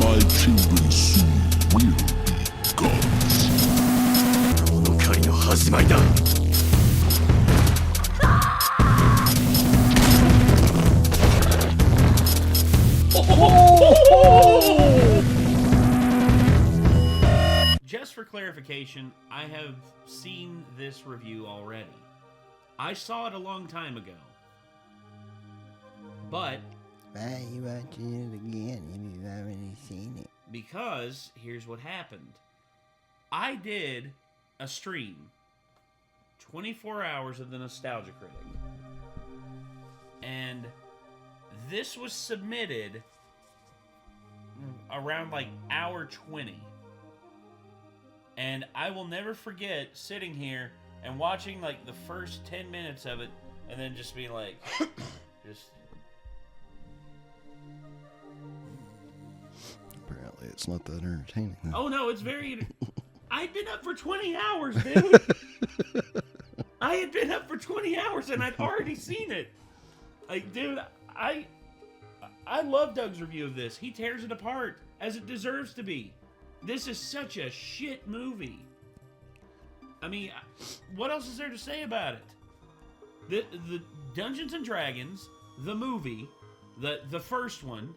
My children soon will be gods. この狩りの始まりだ。Just for clarification, I have seen this review already. I saw it a long time ago. But why are you watching it again if you've already seen it? Because here's what happened. I did a stream, 24 hours of the Nostalgia Critic. And this was submitted around like hour 20. And I will never forget sitting here and watching like the first 10 minutes of it and then just being like, just... Apparently it's not that entertaining. Oh no, it's very... I'd been up for 20 hours, dude. I had been up for 20 hours and I'd already seen it. Like, dude, I love Doug's review of this. He tears it apart as it deserves to be. This is such a shit movie. I mean, what else is there to say about it? The Dungeons and Dragons, the movie, the first one,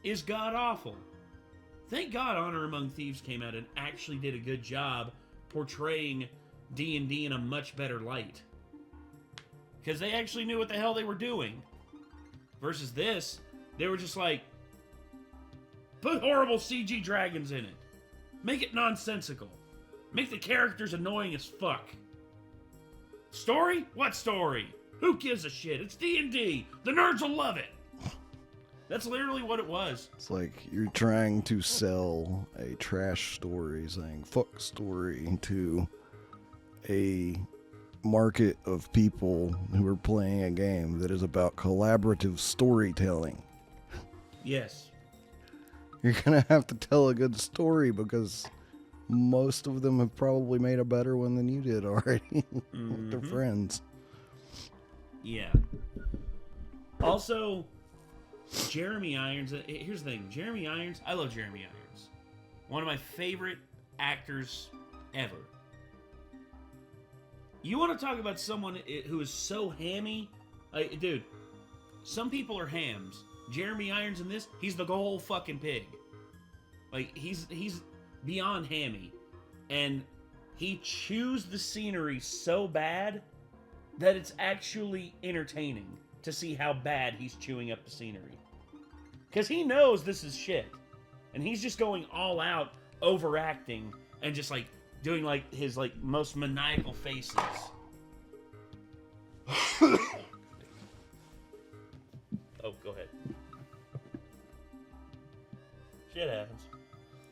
is god-awful. Thank God Honor Among Thieves came out and actually did a good job portraying D&D in a much better light. Because they actually knew what the hell they were doing. Versus this, they were just like, put horrible CG dragons in it. Make it nonsensical. Make the characters annoying as fuck. Story? What story? Who gives a shit? It's D&D. The nerds will love it. That's literally what it was. It's like you're trying to sell a trash story saying fuck story to a market of people who are playing a game that is about collaborative storytelling. Yes. You're going to have to tell a good story because most of them have probably made a better one than you did already with their friends. Yeah. Also, Jeremy Irons, here's the thing. Jeremy Irons, I love Jeremy Irons. One of my favorite actors ever. You want to talk about someone who is so hammy? Like, dude, some people are hams. Jeremy Irons in this, he's the whole fucking pig. Like, he's beyond hammy. And he chews the scenery so bad that it's actually entertaining to see how bad he's chewing up the scenery. Because he knows this is shit. And he's just going all out, overacting, and just, like, doing, like, his, like, most maniacal faces. Oh, go ahead. Shit happens.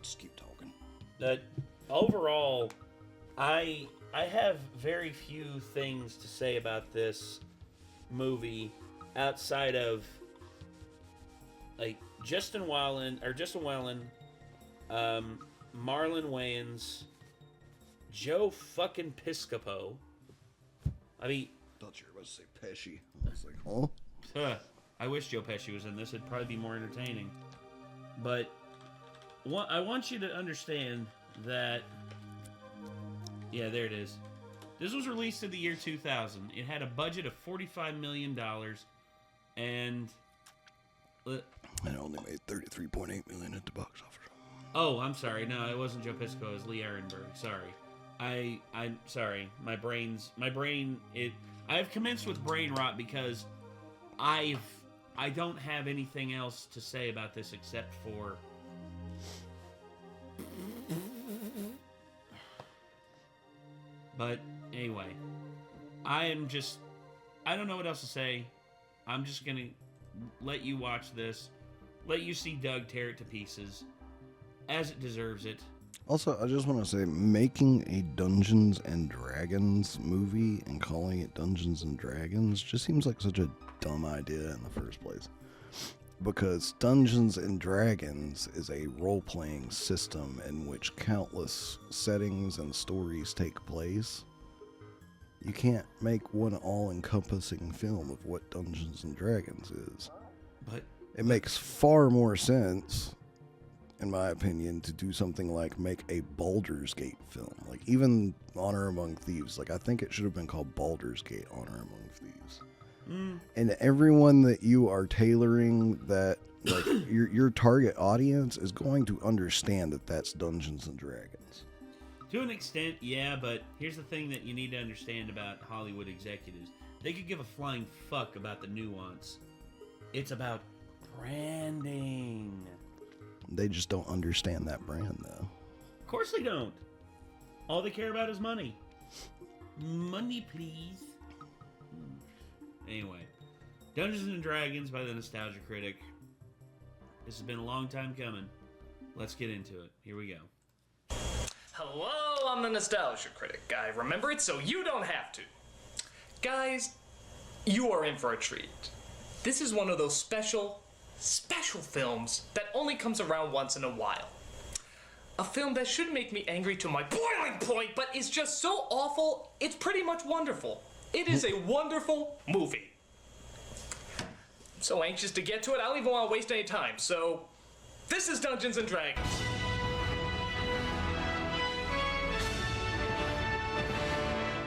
Just keep talking. That overall, I have very few things to say about this movie outside of like Justin Whalen, Marlon Wayans, Joe fucking Piscopo. I mean, I thought you were about to say Pesci. I was like, huh? I wish Joe Pesci was in this. It'd probably be more entertaining. But I want you to understand that... Yeah, there it is. This was released in the year 2000. It had a budget of $45 million. And... It only made $33.8 million at the box office. Oh, I'm sorry. No, it wasn't Joe Piscopo. It was Lee Ehrenberg. Sorry. I'm sorry. My brain... I've commenced with brain rot because I don't have anything else to say about this except for... But anyway, I don't know what else to say. I'm just gonna let you watch this, let you see Doug tear it to pieces, as it deserves it. Also, I just want to say, making a Dungeons and Dragons movie and calling it Dungeons and Dragons just seems like such a dumb idea in the first place. Because Dungeons and Dragons is a role-playing system in which countless settings and stories take place. You can't make one all-encompassing film of what Dungeons and Dragons is. But it makes far more sense, in my opinion, to do something like make a Baldur's Gate film. Like, even Honor Among Thieves. Like, I think it should have been called Baldur's Gate Honor Among Thieves. And everyone that you are tailoring that, like, your target audience is going to understand that that's Dungeons and Dragons. To an extent, yeah, but here's the thing that you need to understand about Hollywood executives. They could give a flying fuck about the nuance. It's about branding. They just don't understand that brand, though. Of course they don't. All they care about is money. Money, please. Anyway, Dungeons and Dragons by the Nostalgia Critic. This has been a long time coming. Let's get into it. Here we go. Hello, I'm the Nostalgia Critic. I remember it so you don't have to. Guys, you are in for a treat. This is one of those special films that only comes around once in a while. A film that should make me angry to my boiling point, but is just so awful, it's pretty much wonderful. It is a wonderful movie. I'm so anxious to get to it, I don't even want to waste any time, so this is Dungeons and Dragons.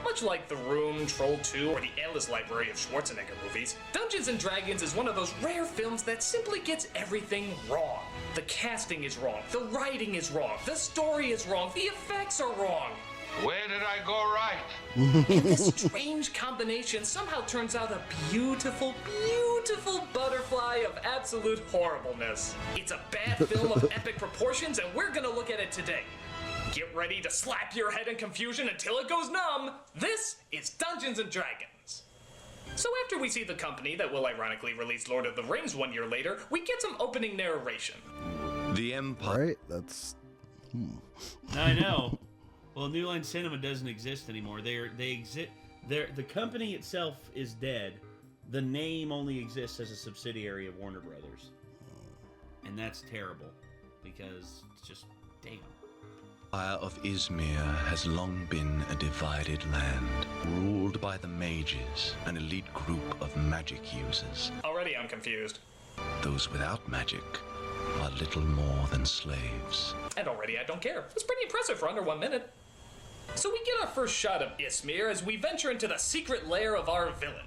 Much like The Room, Troll 2, or the endless library of Schwarzenegger movies, Dungeons & Dragons is one of those rare films that simply gets everything wrong. The casting is wrong, the writing is wrong, the story is wrong, the effects are wrong. Where did I go right? And this strange combination somehow turns out a beautiful, beautiful butterfly of absolute horribleness. It's a bad film of epic proportions, and we're gonna look at it today. Get ready to slap your head in confusion until it goes numb. This is Dungeons & Dragons. So after we see the company that will ironically release Lord of the Rings 1 year later, we get some opening narration. The Empire. Right? That's... I know. Well, New Line Cinema doesn't exist anymore. The company itself is dead. The name only exists as a subsidiary of Warner Brothers. And that's terrible. Because it's just, damn. The Empire of Izmir has long been a divided land, ruled by the mages, an elite group of magic users. Already I'm confused. Those without magic are little more than slaves. And already I don't care. It's pretty impressive for under 1 minute. So we get our first shot of Izmir as we venture into the secret lair of our villain.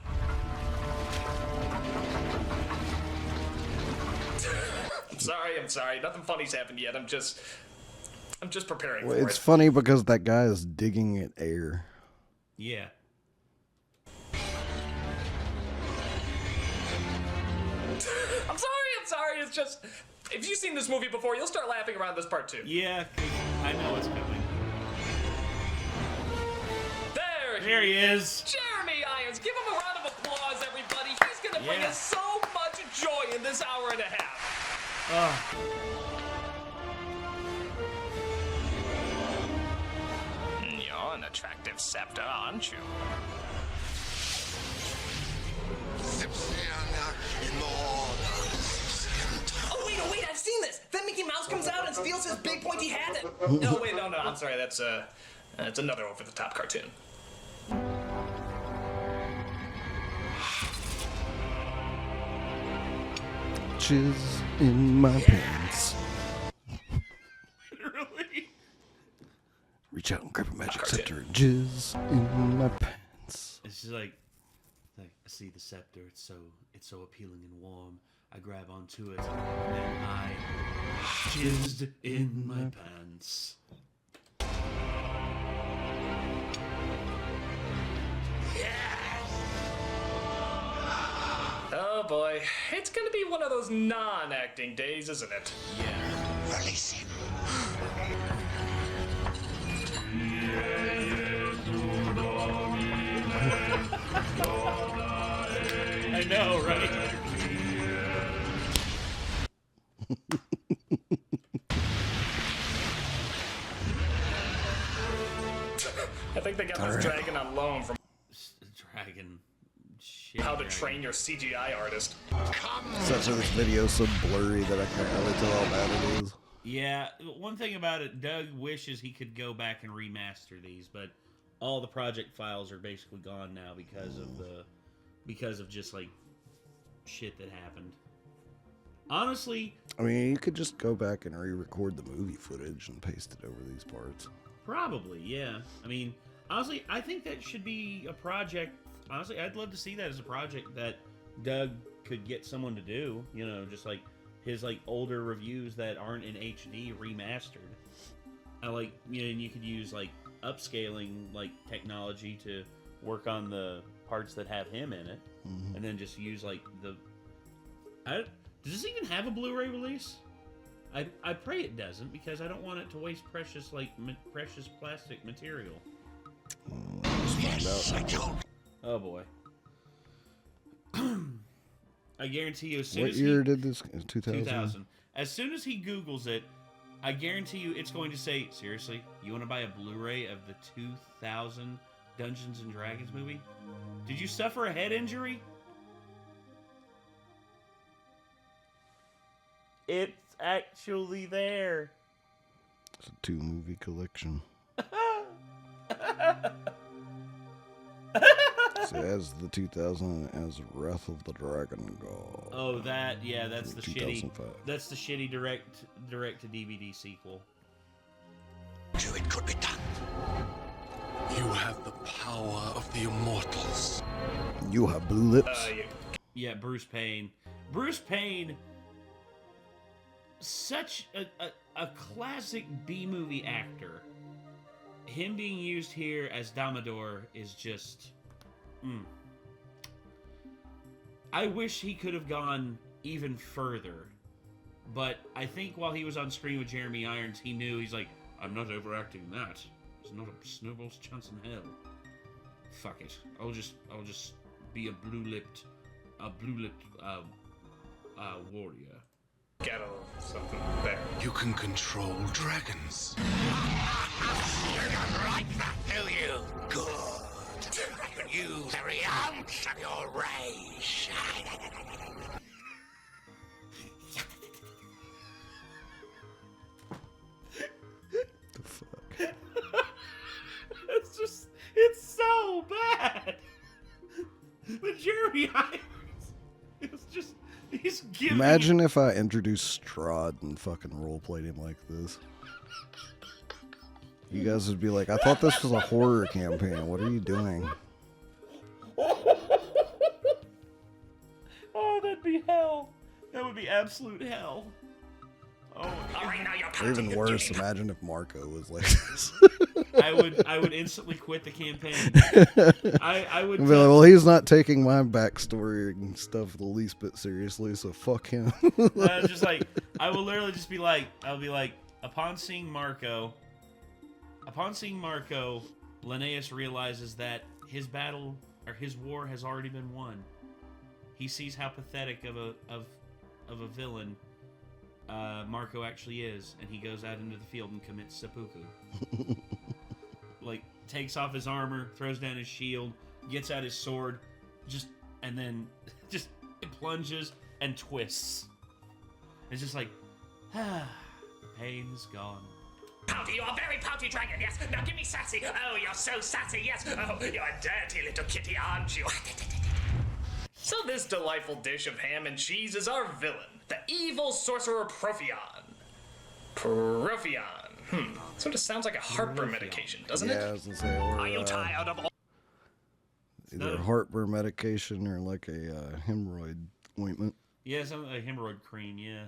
I'm sorry. Nothing funny's happened yet. I'm just preparing for it. It's funny because that guy is digging at air. Yeah. I'm sorry. It's just, if you've seen this movie before, you'll start laughing around this part too. Yeah, 'cause I know what's coming. There he is. Jeremy Irons. Give him a round of applause, everybody. He's going to bring us so much joy in this hour and a half. You're an attractive scepter, aren't you? Oh, wait, I've seen this. Then Mickey Mouse comes out and steals his big pointy hat. No, I'm sorry. That's another over-the-top cartoon. Jizz in my pants. Literally. Reach out and grab a magic scepter and jizz in my pants. It's just like I see the scepter. It's so appealing and warm. I grab onto it, and then I jizzed in my pants. Oh boy, it's gonna be one of those non-acting days, isn't it? Yeah. Release him. I know, right? I think they got this dragon on loan from Dragon. Shit. How to Dragon. Train Your CGI Artist. Such that this video is so blurry that I can't really tell how bad it is. Yeah, one thing about it, Doug wishes he could go back and remaster these, but all the project files are basically gone now because of just like shit that happened. Honestly, I mean, you could just go back and re-record the movie footage and paste it over these parts. probably, yeah. I mean, honestly, I think that should be a project. Honestly, I'd love to see that as a project that Doug could get someone to do. You know, just like his like older reviews that aren't in HD remastered. I like, you know, and you could use like upscaling like technology to work on the parts that have him in it, and then just use like the. Does this even have a Blu-ray release? I pray it doesn't, because I don't want it to waste precious precious plastic material. Let's find out. Oh boy. I guarantee you, as soon What as year did this? 2000? 2000. As soon as he Googles it, I guarantee you it's going to say, seriously, you want to buy a Blu-ray of the 2000 Dungeons and Dragons movie? Did you suffer a head injury? It's actually there. It's a 2-movie collection. So as the 2000 as Wrath of the Dragon God. Oh, that, yeah, that's the shitty. 2005. That's the shitty direct to DVD sequel. It could be done. You have the power of the immortals. You have blue lips. Yeah, Bruce Payne. Bruce Payne, such a classic B-movie actor. Him being used here as Damodar is just... I wish he could have gone even further. But I think while he was on screen with Jeremy Irons, he knew, he's like, I'm not overacting that. There's not a snowball's chance in hell. Fuck it. I'll just be a blue-lipped warrior. Got a little something there. You can control dragons. You don't like that, do you? Good. I can use every ounce of your rage. The fuck? It's so bad. But Jeremy Irons, it's just, he's giving... Imagine if I introduced Strahd and fucking roleplayed him like this. You guys would be like, I thought this was a horror campaign. What are you doing? Oh, that'd be hell. That would be absolute hell. Oh, All right, now you're Or counting even the worse, game. imagine if Marco was like this. I would instantly quit the campaign. I would I'd be like, well, he's not taking my backstory and stuff the least bit seriously, so fuck him. just like, I will literally just be like, I'll be like, upon seeing Marco, Linnaeus realizes that his battle or his war has already been won. He sees how pathetic of a villain Marco actually is, and he goes out into the field and commits seppuku. Like, takes off his armor, throws down his shield, gets out his sword, and then plunges and twists. It's just like, the pain is gone. Pouty, you're a very pouty dragon, yes. Now give me sassy. Oh, you're so sassy, yes. Oh, you're a dirty little kitty, aren't you? So this delightful dish of ham and cheese is our villain, the evil sorcerer Profion. Sort of sounds like a heartburn medication, doesn't Yeah, I it? was gonna say, Are you tired of all... either heartburn medication or like a hemorrhoid ointment. Yeah, something like hemorrhoid cream, yeah.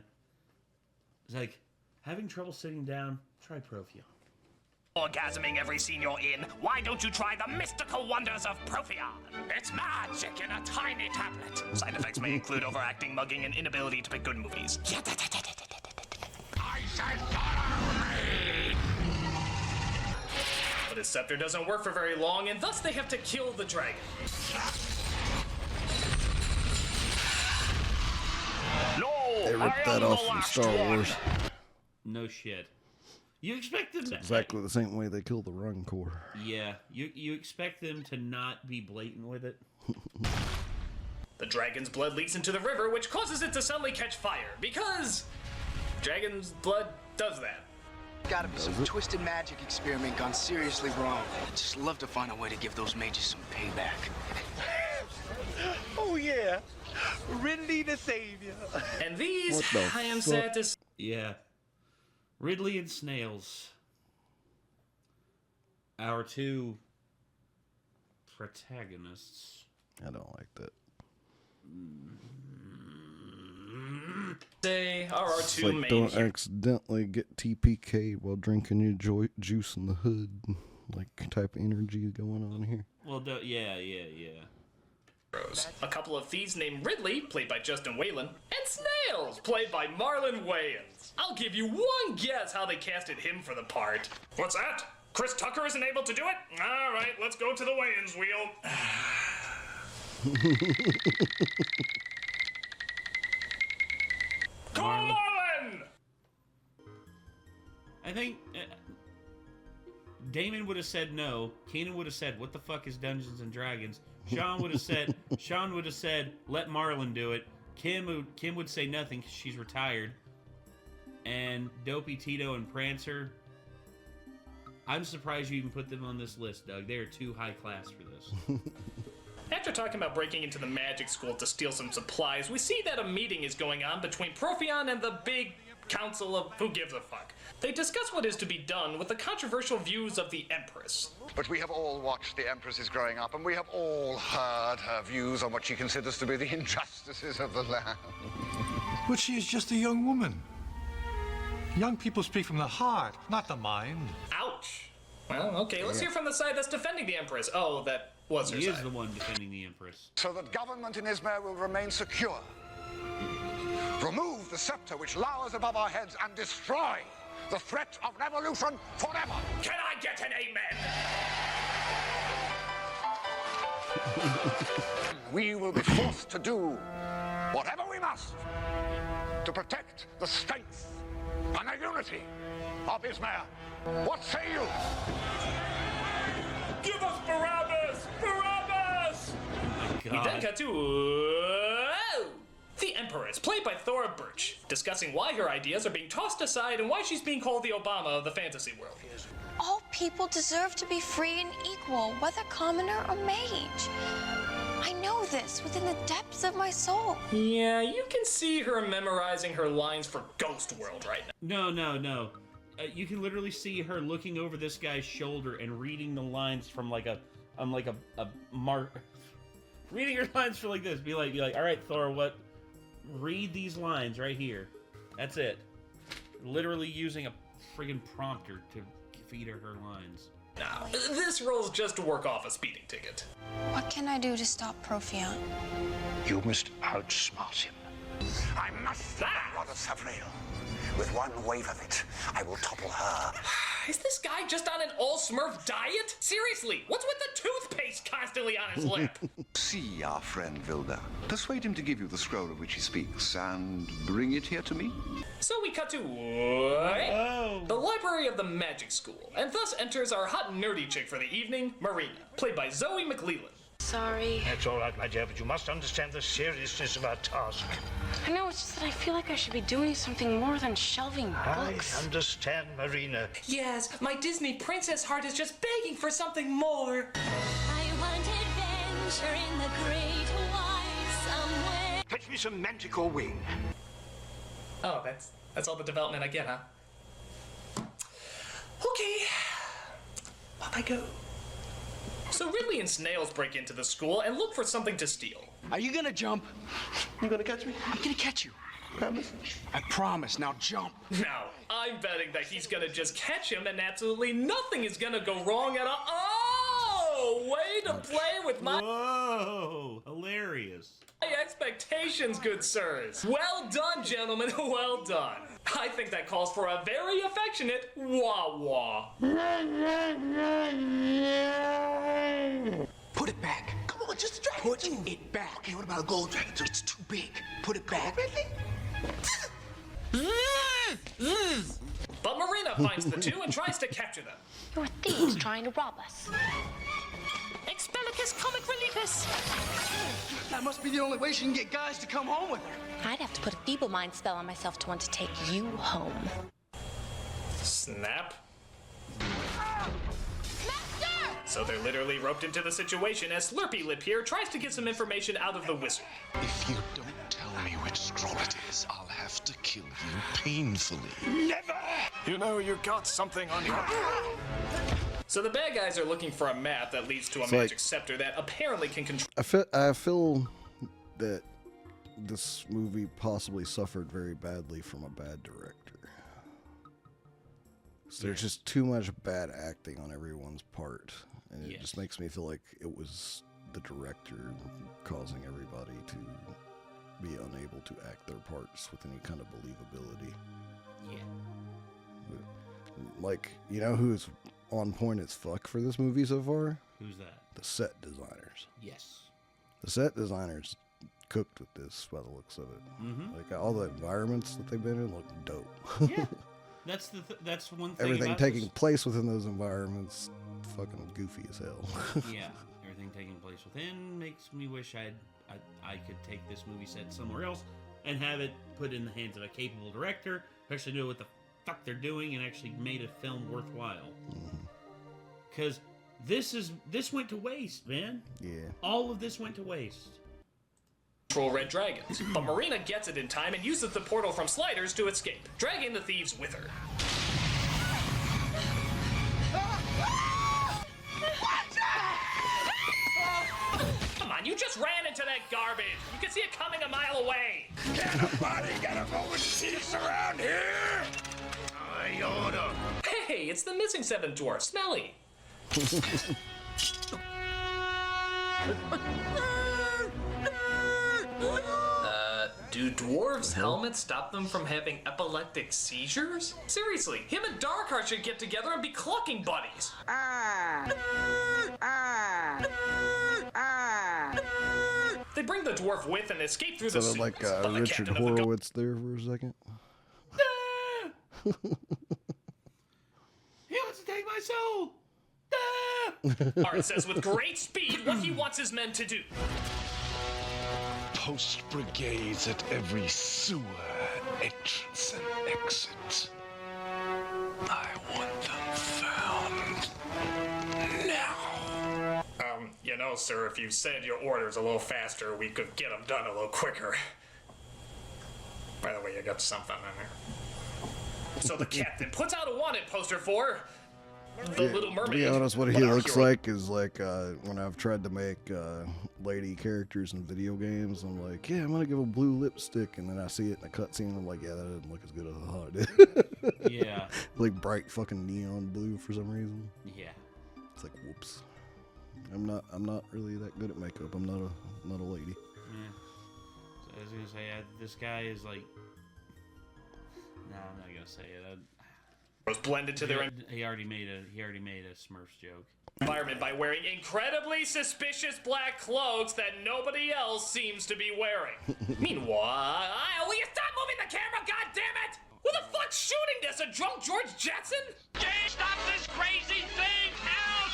It's like, having trouble sitting down, try Profion. orgasming every scene you're in? Why don't you try the mystical wonders of Profion? It's magic in a tiny tablet. Side effects may include overacting, mugging, and inability to pick good movies. I said follow me! But his scepter doesn't work for very long, and thus they have to kill the dragon. No, They ripped that off from Star Wars. No shit. You expect them to... Exactly the same way they killed the Rancor. Yeah, you expect them to not be blatant with it. The dragon's blood leaks into the river, which causes it to suddenly catch fire, because dragon's blood does that. Gotta be some twisted magic experiment gone seriously wrong. I'd just love to find a way to give those mages some payback. Oh yeah, Ridley the Savior. And these, What the I am fuck? sad to say, Yeah. Ridley and Snails. Our two protagonists. I don't like that. are our It's two like, main don't heroes. accidentally get TPK while drinking your juice in the hood. Like, type of energy going on here. Well, yeah. A couple of thieves named Ridley, played by Justin Whalen, and Snails, played by Marlon Wayans. I'll give you one guess how they casted him for the part. What's that? Chris Tucker isn't able to do it? All right, let's go to the Wayans wheel. Come on, Marlon! I think Damon would have said no. Keenan would have said, "What the fuck is Dungeons and Dragons?" Sean would have said, "Let Marlon do it." Kim would say nothing because she's retired. And Dopey, Tito, and Prancer. I'm surprised you even put them on this list, Doug. They are too high class for this. After talking about breaking into the magic school to steal some supplies, we see that a meeting is going on between Profion and the big council of who gives a fuck. They discuss what is to be done with the controversial views of the Empress. But we have all watched the Empress's growing up, and we have all heard her views on what she considers to be the injustices of the land. But she is just a young woman. Young people speak from the heart, not the mind. Ouch. Well, okay, let's hear from the side that's defending the Empress. Oh, that was her He is side. the one defending the Empress. So that government in Izmir will remain secure. Remove the scepter which lowers above our heads and destroy the threat of revolution forever. Can I get an amen? We will be forced to do whatever we must to protect the strength and the unity of Izmir. What say you? Give us Barabbas! Barabbas! We then God. cut to the Empress, played by Thora Birch, discussing why her ideas are being tossed aside and why she's being called the Obama of the fantasy world. All people deserve to be free and equal, whether commoner or mage. I know this within the depths of my soul. Yeah, you can see her memorizing her lines for Ghost World right now. No. You can literally see her looking over this guy's shoulder and reading the lines from like a mark. Reading her lines for like this. Be like, all right, Thor, read these lines right here. That's it. Literally using a friggin' prompter to feed her lines. Now, this role's just to work off a speeding ticket. What can I do to stop Profion? You must outsmart him. I must Brother Savrail. With one wave of it, I will topple her. Is this guy just on an all-smurf diet? Seriously, what's with the toothpaste constantly on his lip? See our friend Vilda. Persuade him to give you the scroll of which he speaks, and bring it here to me. So we cut to the library of the magic school, and thus enters our hot nerdy chick for the evening, Marina, played by Zoe McLeland. Sorry. That's all right, my dear, but you must understand the seriousness of our task. I know, it's just that I feel like I should be doing something more than shelving books. I understand, Marina. Yes, my Disney princess heart is just begging for something more. I want adventure in the great wide somewhere. Fetch me some manticore wing. Oh, that's all the development I get, huh? Okay, off I go. So Ridley and Snails break into the school and look for something to steal. Are you gonna jump? You gonna catch me? I'm gonna catch you. Promise? I promise. Now jump. Now, I'm betting that he's gonna just catch him and absolutely nothing is gonna go wrong at all. Oh, way to play with my Hilarious. expectations, good sirs. Well done, gentlemen, well done. I think that calls for a very affectionate wah-wah. Put it back. Come on, just drag Put it back. Okay, what about a gold dragon? It's too big. Put it back. But Marina finds the two and tries to capture them. You're thieves trying to rob us. Expellicus comic reliefus. That must be the only way she can get guys to come home with her. I'd have to put a feeble mind spell on myself to want to take you home. Snap. Master! So they're literally roped into the situation as Slurpy Lip here tries to get some information out of the wizard. If you don't tell me which scroll it is, I'll have to kill you painfully. Never! You know you got something on your... So the bad guys are looking for a map that leads to a magic scepter that apparently can control... I feel that this movie possibly suffered very badly from a bad director. So there's just too much bad acting on everyone's part. And it just makes me feel like it was the director causing everybody to be unable to act their parts with any kind of believability. Yeah. Like, you know who's on point as fuck for this movie so far? Who's that? The set designers. Yes. The set designers cooked with this by the looks of it. Mm-hmm. Like all the environments that they've been in look dope. Yeah. That's one thing. Everything about taking this. place within those environments, fucking goofy as hell. Yeah, everything taking place within makes me wish I could take this movie set somewhere else and have it put in the hands of a capable director who actually knew what the fuck they're doing and actually made a film worthwhile. Because this went to waste, man. Yeah. All of this went to waste. Control red dragons, but Marina gets it in time and uses the portal from Sliders to escape, dragging the thieves with her. Come on, you just ran into that garbage. You can see it coming a mile away. Can a body get a moment's peace around here? I order. Hey, it's the missing seventh dwarf, Smelly. Do dwarves' helmets stop them from having epileptic seizures? Seriously, him and Darkheart should get together and be clucking buddies. They bring the dwarf with and escape through the Sounded like sewers, but the Richard captain of the Horowitz there for a second. He wants to take my soul. Art says with great speed what he wants his men to do. Post brigades at every sewer entrance and exit. I want them found now. You know, sir, if you said your orders a little faster, we could get them done a little quicker. By the way, you got something in there. So the captain puts out a wanted poster for the Little Mermaid. To be honest, what he our looks hero. like is like when I've tried to make lady characters in video games. I'm like, yeah, I'm gonna give a blue lipstick, and then I see it in a cutscene. I'm like, yeah, that doesn't look as good as I thought it did. Yeah. Like bright fucking neon blue for some reason. Yeah. It's like, whoops. I'm not really that good at makeup. I'm not a lady. Yeah. So I was gonna say this guy is like. No, I'm not gonna say it. Was blended to their He already made a Smurfs joke. environment by wearing incredibly suspicious black clothes that nobody else seems to be wearing. Meanwhile, will you stop moving the camera, goddammit? Who the fuck's shooting this? A drunk George Jetson? Stop this crazy thing! Help!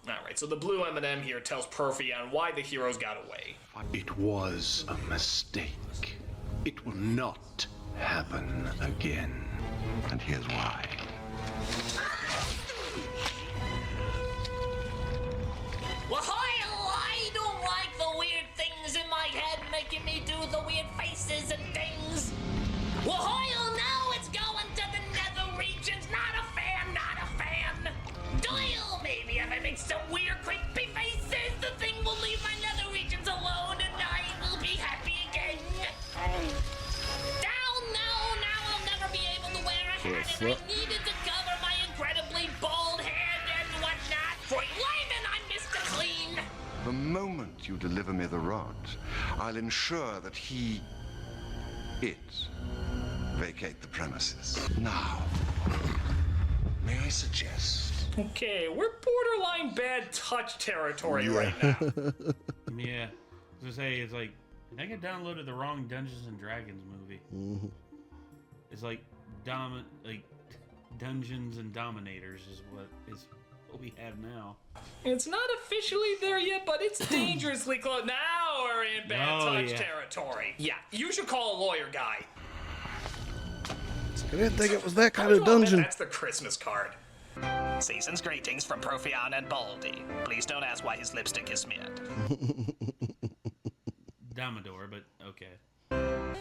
Alright, so the blue M&M here tells Perfy on why the heroes got away. It was a mistake. It will not happen again. And here's why. Well, I don't like the weird things in my head making me do the weird faces and things. Well, now it's going to the nether regions. Not a fan, not a fan. Doyle, maybe if I make some weird, creepy faces, the thing will leave my nether regions alone and I will be happy again. Now I'll never be able to wear a hat and I needed to cover my incredibly bald head and whatnot. For Lyman, I'm Mr. Clean. The moment you deliver me the rod, I'll ensure that it, vacate the premises. Now, may I suggest? Okay, we're borderline bad touch territory right now. Yeah. I was gonna say, it's like, I think I downloaded the wrong Dungeons and Dragons movie. Mm-hmm. It's like Dungeons and Dominators is what we have now. It's not officially there yet, but it's dangerously close. Now we're in bad touch territory. Yeah, you should call a lawyer guy. I didn't think it was that kind of dungeon. That's the Christmas card. Season's greetings from Profion and Baldy. Please don't ask why his lipstick is smeared. Domador, but okay.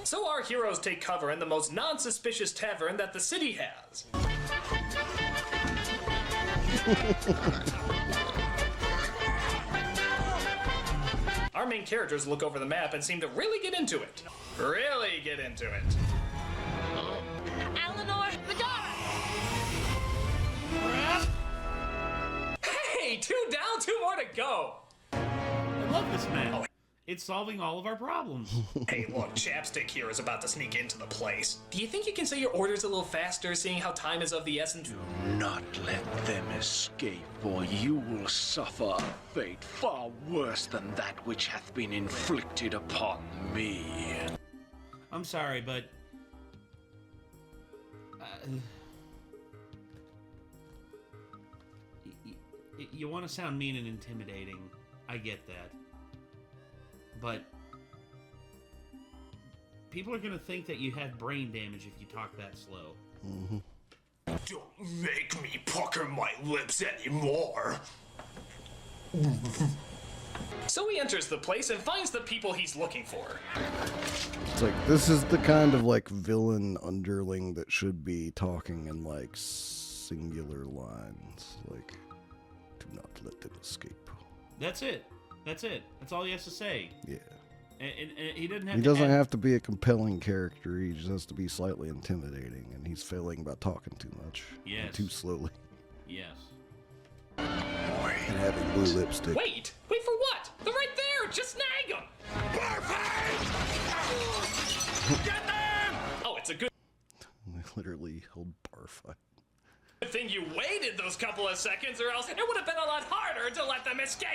So our heroes take cover in the most non-suspicious tavern that the city has. Our main characters look over the map and seem to really get into it. Really get into it. Alunnar, Vega! Hey, 2 down, 2 more to go. I love this map. It's solving all of our problems. Hey, look, Chapstick here is about to sneak into the place. Do you think you can say your orders a little faster, seeing how time is of the essence? Do not let them escape, or you will suffer a fate far worse than that which hath been inflicted upon me. I'm sorry, but... you want to sound mean and intimidating. I get that. But people are going to think that you have brain damage if you talk that slow. Mm-hmm. Don't make me pucker my lips anymore. So he enters the place and finds the people he's looking for. It's like, this is the kind of, like, villain underling that should be talking in, like, singular lines. Like, do not let them escape. That's it. That's it. That's all he has to say. Yeah. And he doesn't have He to doesn't add... have to be a compelling character. He just has to be slightly intimidating, and he's failing by talking too much. Yes. And too slowly. Yes. And having blue lipstick. Wait for what? They're right there! Just snag them! Perfect! Get them! Oh, it's a good They literally held bar fight. thing you waited those couple of seconds, or else it would have been a lot harder to let them escape!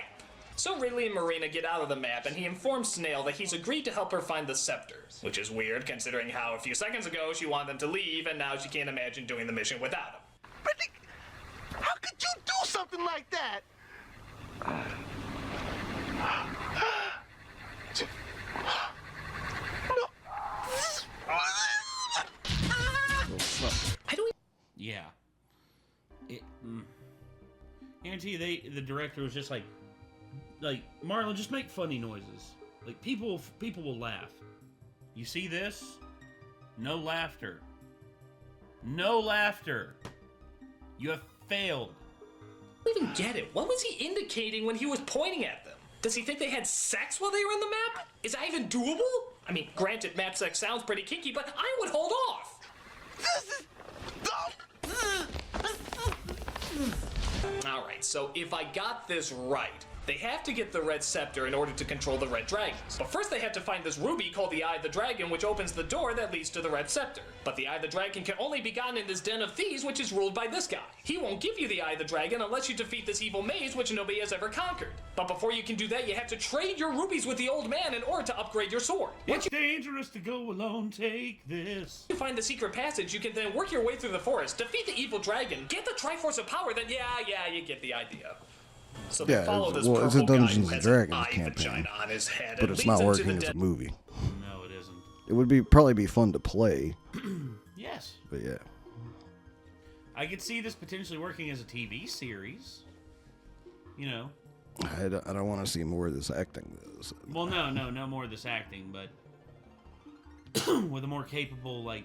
So Ridley and Marina get out of the map, and he informs Snail that he's agreed to help her find the scepters. Which is weird, considering how a few seconds ago she wanted them to leave, and now she can't imagine doing the mission without him. How could you do something like that? Yeah. Guarantee you, the director was just like, Marlon, just make funny noises. Like, people will laugh. You see this? No laughter. No laughter. You have failed. I don't even get it. What was he indicating when he was pointing at them? Does he think they had sex while they were in the map? Is that even doable? I mean, granted, map sex sounds pretty kinky, but I would hold off. This is Alright, so if I got this right, they have to get the red scepter in order to control the red dragons. But first they have to find this ruby called the Eye of the Dragon, which opens the door that leads to the red scepter. But the Eye of the Dragon can only be gotten in this den of thieves, which is ruled by this guy. He won't give you the Eye of the Dragon unless you defeat this evil maze, which nobody has ever conquered. But before you can do that, you have to trade your rubies with the old man in order to upgrade your sword. It's dangerous to go alone. Take this. If you find the secret passage, you can then work your way through the forest, defeat the evil dragon, get the Triforce of Power, then yeah, you get the idea. So they follow this it's a purple guy Dungeons who and has Dragons an eye campaign, vagina on his head but and it's leads not him to working the as a movie. No, it isn't. It would probably be fun to play. Yes. But yeah. I could see this potentially working as a TV series. You know. I don't want to see more of this acting. Well, no more of this acting, but with a more capable, like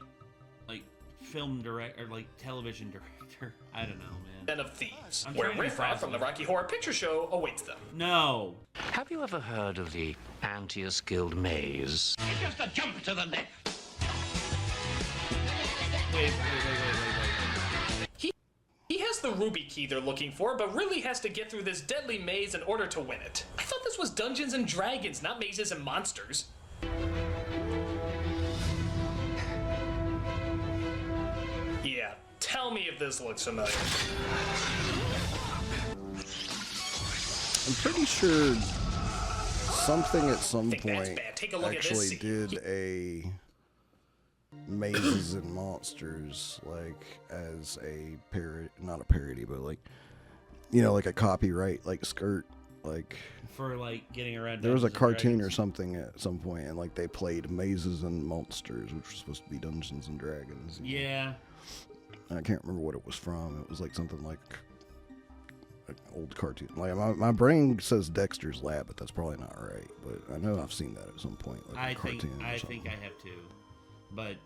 film director, like television director. I don't know, man. Den of Thieves, I'm where trying to be Riff Raff from the Rocky Horror Picture Show awaits them. No. Have you ever heard of the Antaeus Guild maze? It's just a jump to the left. Wait. He has the ruby key they're looking for, but really has to get through this deadly maze in order to win it. I thought this was Dungeons and Dragons, not mazes and monsters. Yeah, tell me if this looks familiar. I'm pretty sure something at some point Take a look actually at this. did a Mazes and Monsters, like, as a parody, not a parody, but like, you know, like a copyright, like skirt, like. For like getting around. There was a Dungeons and cartoon Dragons. or something at some point, and like they played Mazes and Monsters, which was supposed to be Dungeons and Dragons. Yeah. I can't remember what it was from. It was like something like old cartoon. Like my brain says Dexter's Lab, but that's probably not right. But I know I've seen that at some point. Like I think I have too. But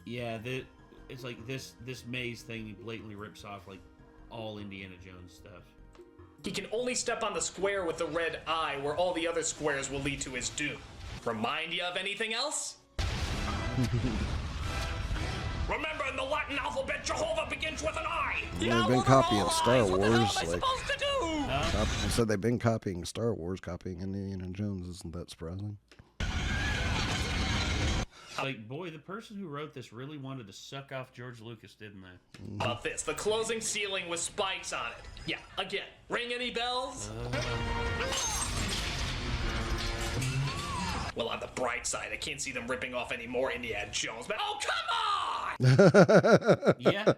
yeah, it's like this maze thing blatantly rips off like all Indiana Jones stuff. He can only step on the square with the red eye, where all the other squares will lead to his doom. Remind you of anything else? Remember, in the Latin alphabet, Jehovah begins with an I. They've been copying Star Wars. What the hell am I Like, supposed to do? I said they've been copying Star Wars, copying Indiana Jones. Isn't that surprising? Like, boy, the person who wrote this really wanted to suck off George Lucas, didn't they? About this, the closing ceiling with spikes on it. Yeah, again, ring any bells? Well, on the bright side, I can't see them ripping off any more Indiana Jones, but oh, come on! Yeah,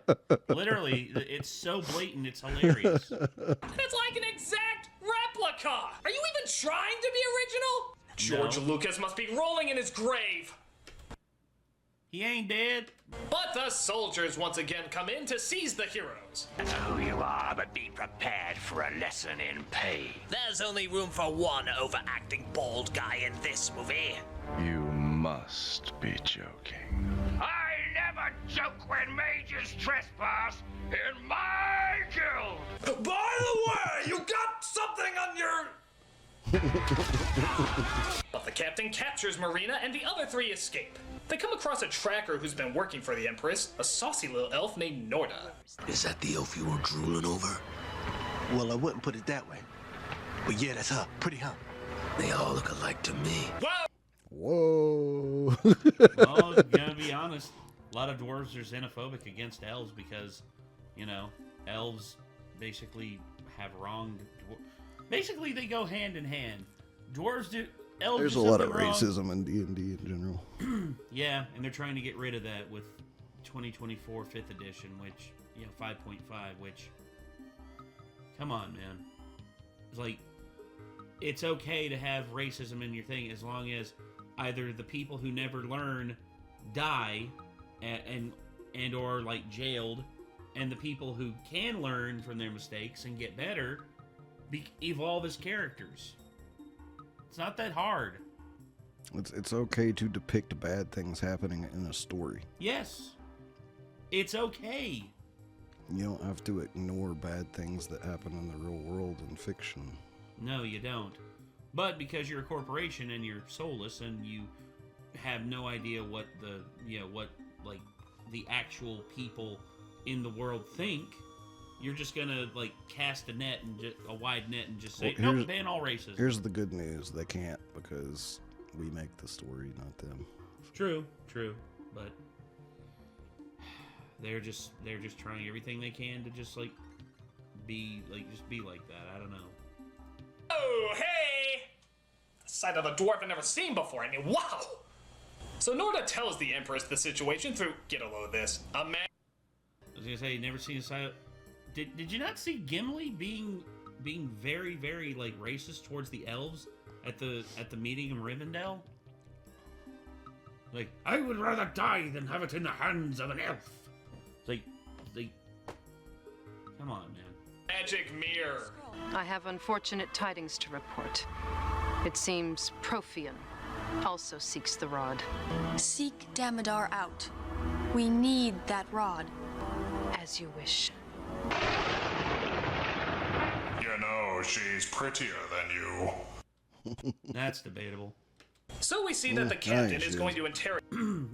literally, it's so blatant, it's hilarious. It's like an exact replica! Are you even trying to be original? George Lucas must be rolling in his grave. He ain't dead. But the soldiers once again come in to seize the heroes. That's who you are, but be prepared for a lesson in pain. There's only room for one overacting bald guy in this movie. You must be joking. I never joke when mages trespass in my guild. By the way, you got something on your... But the captain captures Marina and the other three escape. They come across a tracker who's been working for the Empress, a saucy little elf named Norda. Is that the elf you were drooling over? Well, I wouldn't put it that way. But yeah, that's her. Pretty, huh? They all look alike to me. Whoa. Well, gonna be honest, a lot of dwarves are xenophobic against elves because, you know, elves basically have wronged... Basically, they go hand in hand. Dwarves do... Elves There's a lot of racism in D&D in general. Yeah, and they're trying to get rid of that with 2024 5th edition, which, you know, 5.5, which... Come on, man. It's like, it's okay to have racism in your thing as long as either the people who never learn die and or, like, jailed, and the people who can learn from their mistakes and get better evolve as characters. It's not that hard. It's okay to depict bad things happening in a story. Yes. It's okay. You don't have to ignore bad things that happen in the real world in fiction. No, you don't. But because you're a corporation and you're soulless and you have no idea what the, you know, what, like, the actual people in the world think, you're just gonna, like, cast a net and a wide net and just say, nope, ban all races. Here's the good news: they can't, because we make the story, not them. True, but they're just trying everything they can to just be like that. I don't know. Oh, hey! The sight of a dwarf I've never seen before. I mean, wow! So Norda tells the Empress the situation through, get a load of this, a man. I was gonna say, you never seen a sight of... Did you not see Gimli being very, very, like, racist towards the elves at the meeting in Rivendell? Like, I would rather die than have it in the hands of an elf. It's like, come on, man. Magic mirror. I have unfortunate tidings to report. It seems Profian also seeks the rod. Seek Damodar out. We need that rod. As you wish. You know, she's prettier than you. That's debatable. So we see that the captain is going to interrogate.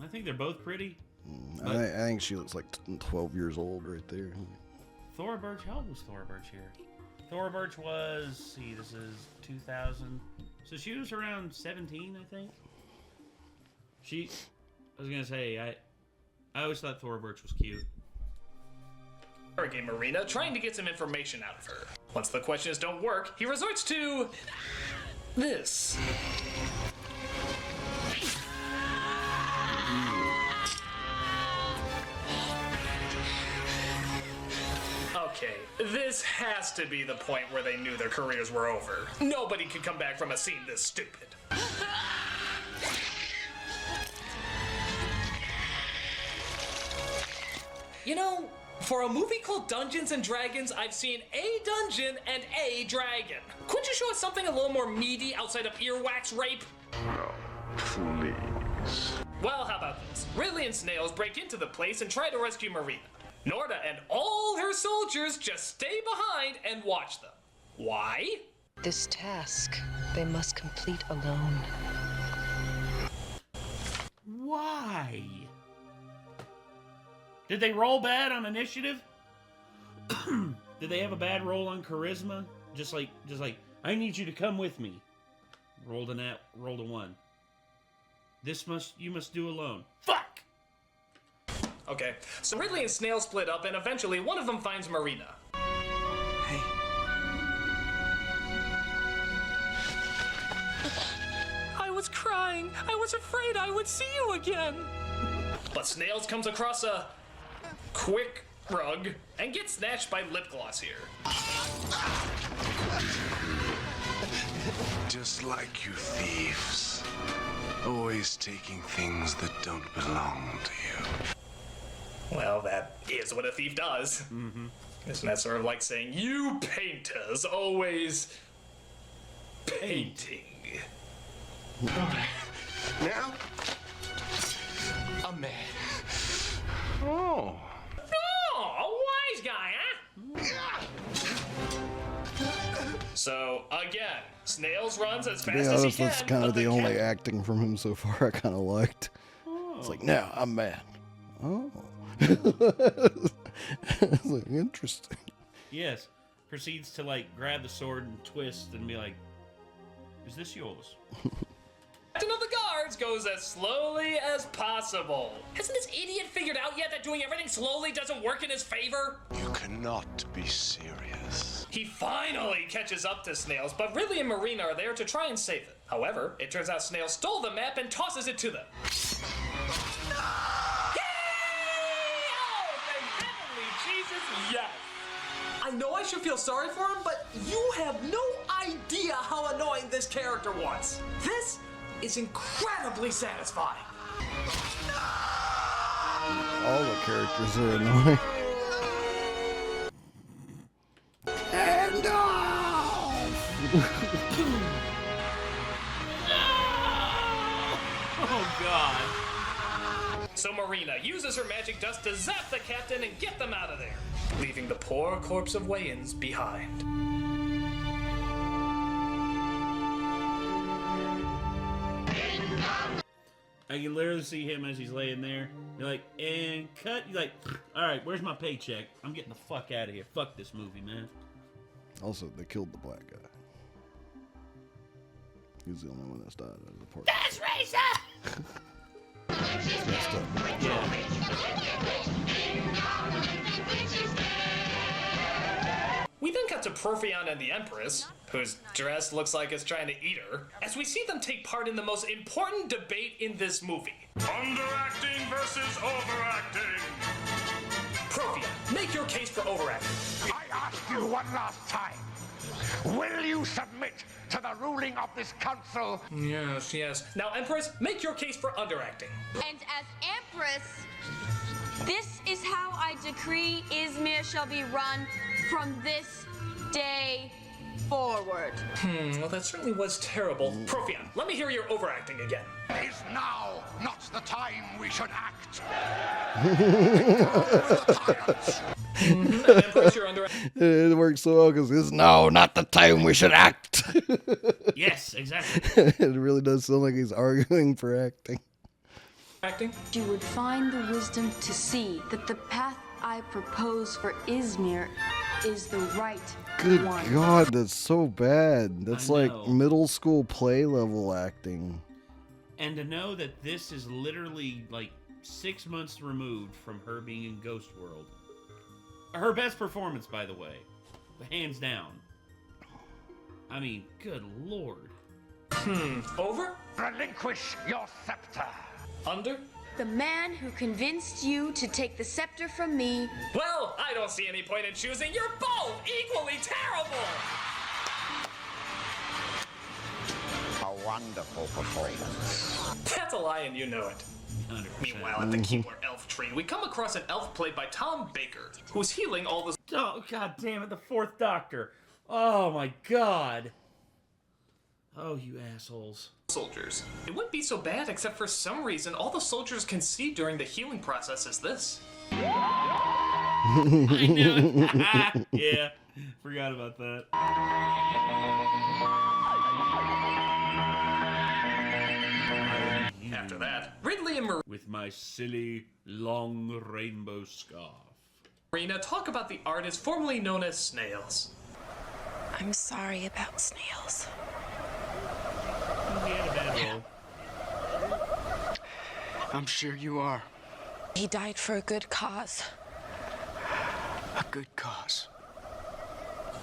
I think they're both pretty. I think she looks like 12 years old right there. Thora Birch, how old was Thora Birch here? Thora Birch was, this is 2000. So she was around 17, I think. I was gonna say, I always thought Thora Birch was cute. Interrogate Marina, trying to get some information out of her. Once the questions don't work, he resorts to this. Okay, this has to be the point where they knew their careers were over. Nobody could come back from a scene this stupid. You know, for a movie called Dungeons and Dragons, I've seen A dungeon and a dragon. Couldn't you show us something a little more meaty outside of earwax rape? No, please. Well, how about this? Ridley and Snails break into the place and try to rescue Marina. Norda and all her soldiers just stay behind and watch them. Why? This task they must complete alone. Why? Did they roll bad on initiative? Did they have a bad roll on charisma? Just like, I need you to come with me. Rolled a 1. You must do alone. Fuck! Okay, so Ridley and Snail split up, and eventually one of them finds Marina. Hey. I was crying. I was afraid I would see you again. But Snails comes across a quick rug and gets snatched by lip gloss here. Just like you thieves. Always taking things that don't belong to you. Well, that is what a thief does. Mm-hmm. Isn't that sort of like saying, you painters always painting? Now? A man. Oh. Oh, a wise guy, huh? So, again, Snails runs as To fast be as he honest, can. that's kind but of the the only cat- acting from him so far I kind of liked. It's like, now I'm mad. Oh. It's like, interesting. Yes. Proceeds to, like, grab the sword and twist and be like, is this yours? Captain of the guards goes as slowly as possible. Hasn't this idiot figured out yet that doing everything slowly doesn't work in his favor? You cannot be serious. He finally catches up to Snails, but Ridley and Marina are there to try and save it. However, it turns out Snails stole the map and tosses it to them. Yay! Oh, thank heavenly Jesus, yes! I know I should feel sorry for him, but you have no idea how annoying this character was. This is incredibly satisfying. All the characters are annoying. And Oh, God. So Marina uses her magic dust to zap the captain and get them out of there, leaving the poor corpse of Wayans behind. I can literally see him as he's laying there. You're like, and cut. You're like, all right, where's my paycheck? I'm getting the fuck out of here. Fuck this movie, man. Also, they killed the black guy. He was the only one that's died out of the party. That's racist! Messed up. We then cut to Profion and the Empress, whose dress looks like it's trying to eat her, as we see them take part in the most important debate in this movie. Underacting versus overacting. Profion, make your case for overacting. I ask you one last time. Will you submit to the ruling of this council? Yes, yes. Now, Empress, make your case for underacting. And as Empress, this is how I decree Izmir shall be run from this day forward. Well, that certainly was terrible. Profion, let me hear your overacting again. Is now not the time we should act? Empress, you're underacting. It works so well because it's no, not the time we should act. Yes, exactly. It really does sound like he's arguing for acting. Acting? You would find the wisdom to see that the path I propose for Izmir is the right Good one. God, that's so bad. That's I like know. middle school play level acting. And to know that this is literally like 6 months removed from her being in Ghost World. Her best performance, by the way. Hands down. I mean, good lord. Over? Relinquish your scepter. Under? The man who convinced you to take the scepter from me. Well, I don't see any point in choosing. You're both equally terrible! A wonderful performance. That's a lie and you know it. 100%. Meanwhile, at the Keebler Elf tree, we come across an elf played by Tom Baker, who's healing all the... Oh, God damn it, the fourth Doctor. Oh, my God. Oh, you assholes. Soldiers. It wouldn't be so bad, except for some reason all the soldiers can see during the healing process is this. I knew it. Yeah, forgot about that. After that, Ridley and with my silly, long rainbow scarf. Marina talk about the artist formerly known as Snails. I'm sorry about Snails. He had a bad role. I'm sure you are. He died for a good cause. A good cause.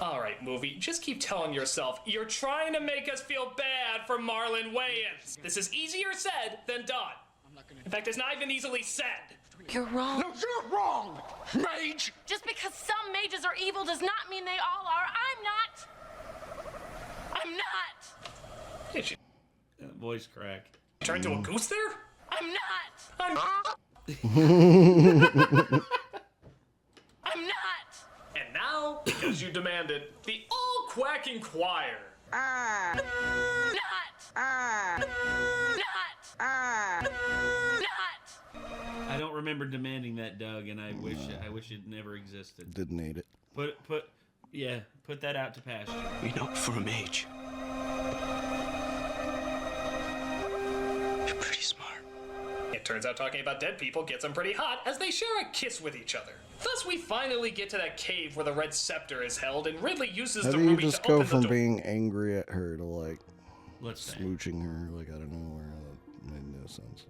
Alright, movie, just keep telling yourself you're trying to make us feel bad for Marlon Wayans. This is easier said than done. In fact, it's not even easily said. You're wrong. No, you're wrong, mage! Just because some mages are evil does not mean they all are. I'm not. Did you Voice crack. turn into a goose there? I'm not. And now, because you demanded, the all-quacking choir. I don't remember demanding that, Doug, and I wish it never existed. Didn't need it. Put that out to pasture. You know, for a mage, you're pretty smart. It turns out talking about dead people gets them pretty hot as they share a kiss with each other. Thus, we finally get to that cave where the red scepter is held, and Ridley uses How the do you ruby just to go open from the door. being angry at her to like Let's smooching her like out of nowhere? That made no sense.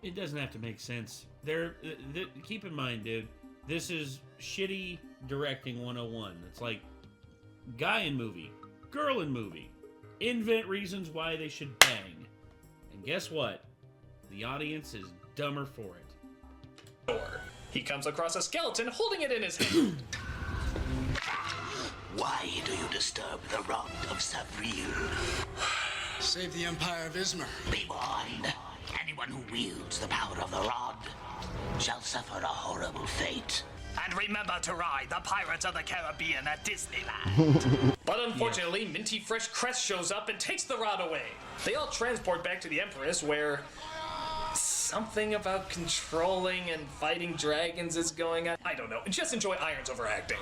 It doesn't have to make sense. Keep in mind, dude, this is shitty directing 101. It's like guy in movie, girl in movie, invent reasons why they should bang. And guess what? The audience is dumber for it. He comes across a skeleton holding it in his hand. Why do you disturb the rod of Savril? Save the Empire of Izmir. Be warned. Anyone who wields the power of the rod shall suffer a horrible fate. And remember to ride the Pirates of the Caribbean at Disneyland. But unfortunately, Minty Fresh Crest shows up and takes the rod away. They all transport back to the Empress, where something about controlling and fighting dragons is going on. I don't know. Just enjoy Iron's overacting.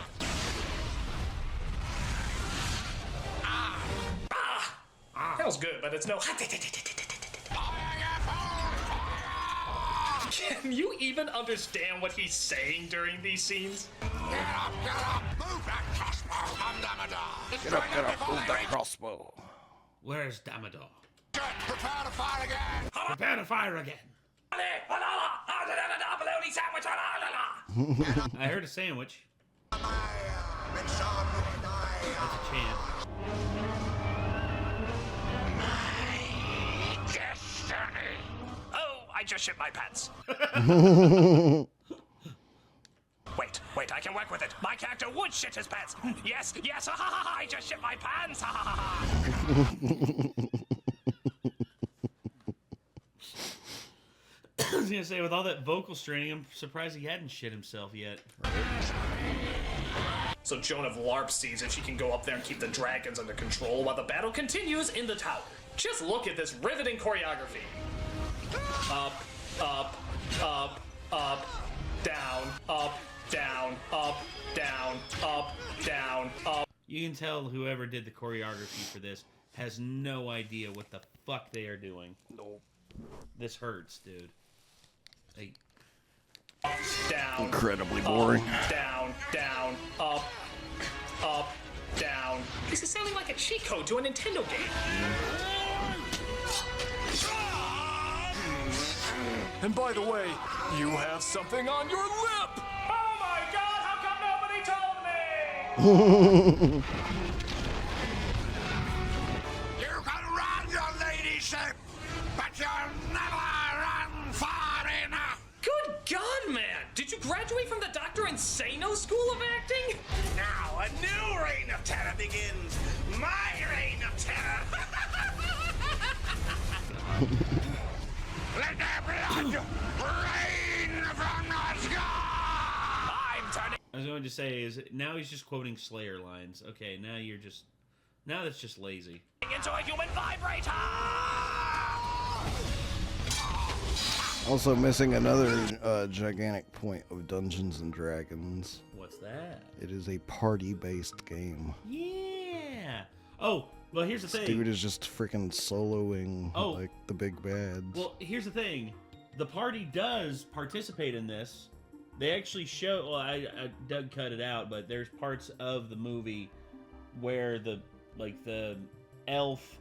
That was good, but it's no... Can you even understand what he's saying during these scenes? Get up, move that crossbow, I'm Damodar. Get up, move that crossbow. Where's Damodar? Prepare to fire again. Prepare to fire again. I heard a sandwich. That's a chant. Destiny. Oh, I just shit my pants. Wait, I can work with it. My character would shit his pants. Yes, I just shit my pants. I was gonna say, with all that vocal straining, I'm surprised he hadn't shit himself yet. So Joan of Larp sees if she can go up there and keep the dragons under control while the battle continues in the tower. Just look at this riveting choreography. Up, up, up, up, down, up, down, up, down, up, down, up. You can tell whoever did the choreography for this has no idea what the fuck they are doing. Nope. This hurts, dude. Like, down. Incredibly boring. Down, down, up, up, down. This is sounding like a cheat code to a Nintendo game. And by the way, you have something on your lip! Oh my god, how come nobody told me? You can run your ladyship, but you'll never run far enough. Good God, man! Did you graduate from the Dr. Insano School of Acting? Now a new reign of terror begins. My reign of terror. Let their blood rain from the sky! I'm turning. I was going to say is now he's just quoting Slayer lines. Okay, now that's just lazy. Into a human vibrator! Also missing another gigantic point of Dungeons and Dragons. What's that? It is a party-based game. Yeah. Oh, well, here's the This thing. dude is just freaking soloing like the big bads. Well, here's the thing. The party does participate in this. They actually show. Well, Doug cut it out, but there's parts of the movie where the elf,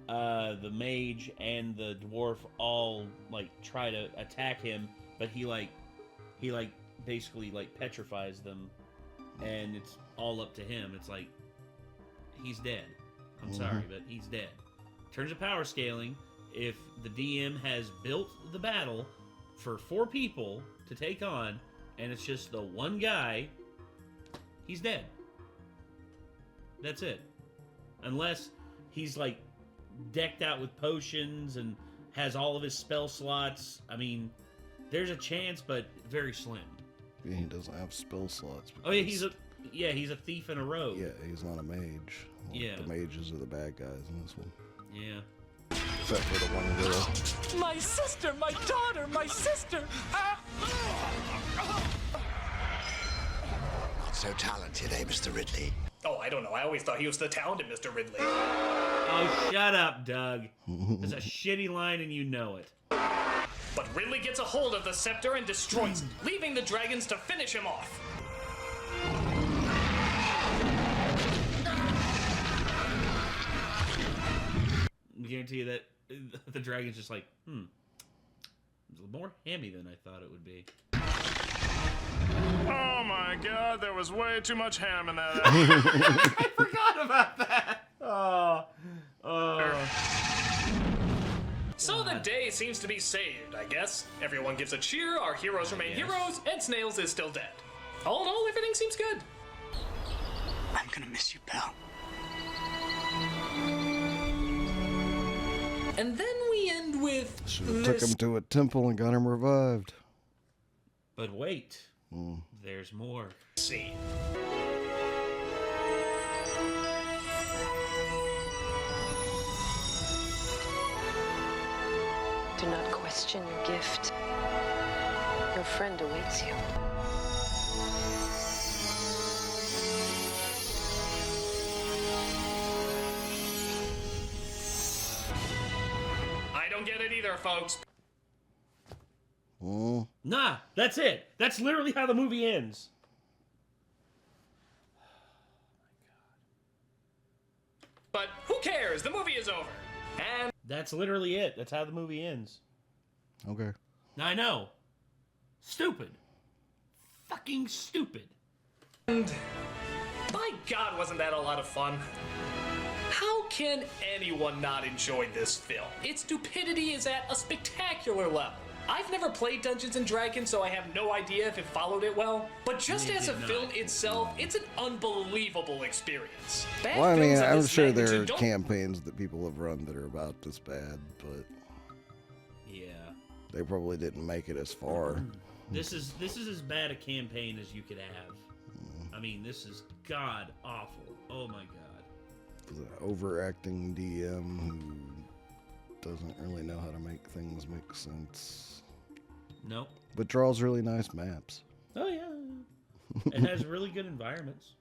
the mage, and the dwarf all try to attack him, but he basically petrifies them, and it's all up to him. It's like he's dead. I'm sorry, but he's dead. In terms of power scaling, if the DM has built the battle for 4 people to take on, and it's just the one guy, he's dead. That's it. Unless he's decked out with potions and has all of his spell slots. I mean, there's a chance, but very slim. Yeah, he doesn't have spell slots. Oh yeah, he's a thief and a rogue. Yeah, he's not a mage. Yeah. The mages are the bad guys in this one. Yeah. Except for the one girl. My sister, my daughter, my sister! Not so talented, eh, Mr. Ridley? Oh, I don't know. I always thought he was the talented Mr. Ridley. Oh, shut up, Doug. It's a shitty line and you know it. But Ridley gets a hold of the scepter and destroys it, leaving the dragons to finish him off. I guarantee you that the dragon's just like, it's more hammy than I thought it would be. Oh my god, there was way too much ham in that. I forgot about that. So the day seems to be saved, I guess. Everyone gives a cheer, our heroes remain heroes, and Snails is still dead. All in all, everything seems good. I'm gonna miss you, pal. And then we end with Should've took him to a temple and got him revived. But wait, there's more. Scene. Do not question your gift. Your friend awaits you. I don't get it either, folks. Nah, that's it. That's literally how the movie ends. But who cares? The movie is over. And that's literally it. That's how the movie ends. Okay. I know. Stupid. Fucking stupid. And by God, wasn't that a lot of fun? How can anyone not enjoy this film? Its stupidity is at a spectacular level. I've never played Dungeons & Dragons, so I have no idea if it followed it well. But just as a film itself, it's an unbelievable experience. Well, I mean, I'm sure there are campaigns that people have run that are about this bad, but yeah, they probably didn't make it as far. This is as bad a campaign as you could have. I mean, this is god awful. Oh my god. An overacting DM who doesn't really know how to make things make sense. Nope. But draws really nice maps. Oh yeah. It has really good environments.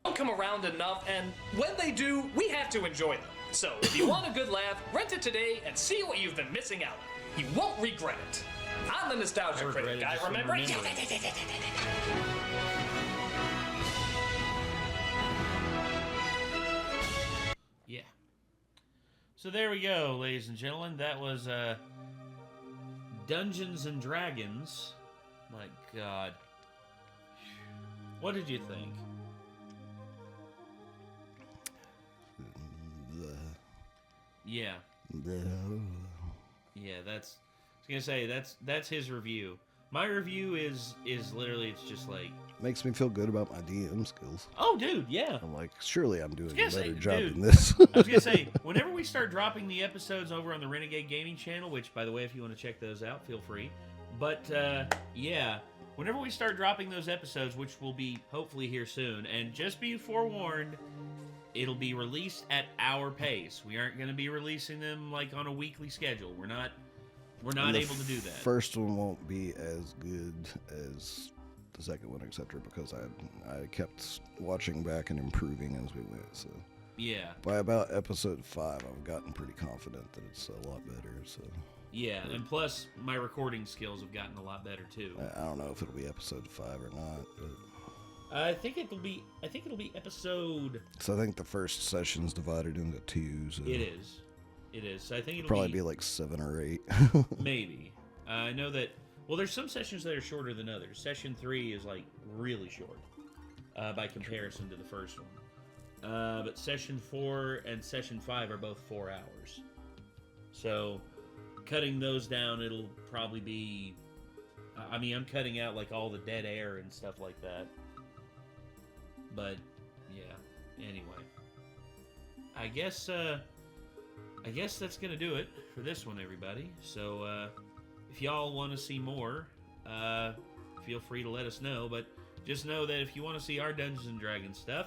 Don't come around enough, and when they do, we have to enjoy them. So if you want a good laugh, rent it today and see what you've been missing out on. You won't regret it. I'm the Nostalgia Critic guy, remember? Yeah. So there we go, ladies and gentlemen. That was Dungeons and Dragons. My God. What did you think? Yeah. Yeah, that's. I was gonna say that's his review. My review is literally it's just like makes me feel good about my DM skills. Oh, dude, yeah. I'm like, surely I'm doing a better say, job dude, than this. I was gonna say, whenever we start dropping the episodes over on the Renegade Gaming channel, which by the way, if you want to check those out, feel free. But, yeah, whenever we start dropping those episodes, which will be hopefully here soon, and just be forewarned, it'll be released at our pace. We aren't going to be releasing them, like, on a weekly schedule. We're not able to do that. First one won't be as good as the second one, etc., because I kept watching back and improving as we went, so... Yeah. By about episode 5, I've gotten pretty confident that it's a lot better, so... Yeah, and plus, my recording skills have gotten a lot better, too. I don't know if it'll be episode 5 or not, but... I think it'll be episode... So I think the first session's divided into 2, so... It is. It is. So I think it'll probably be like 7 or 8. Maybe. I know that... Well, there's some sessions that are shorter than others. Session 3 is, like, really short by comparison to the first one. But Session 4 and Session 5 are both 4 hours. So... Cutting those down, it'll probably be... I mean, I'm cutting out, like, all the dead air and stuff like that. But, yeah. Anyway. I guess that's gonna do it for this one, everybody. So, if y'all want to see more, feel free to let us know. But just know that if you want to see our Dungeons & Dragons stuff,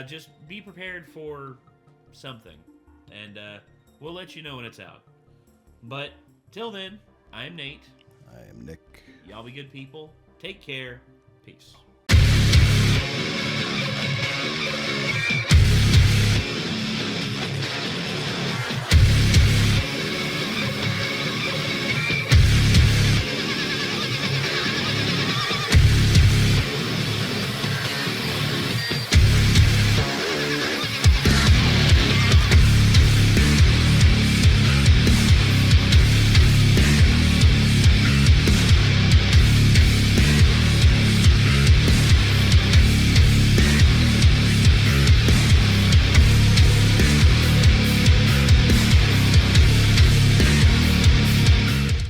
just be prepared for something. And, we'll let you know when it's out. But, till then, I'm Nate. I am Nick. Y'all be good people. Take care. Peace.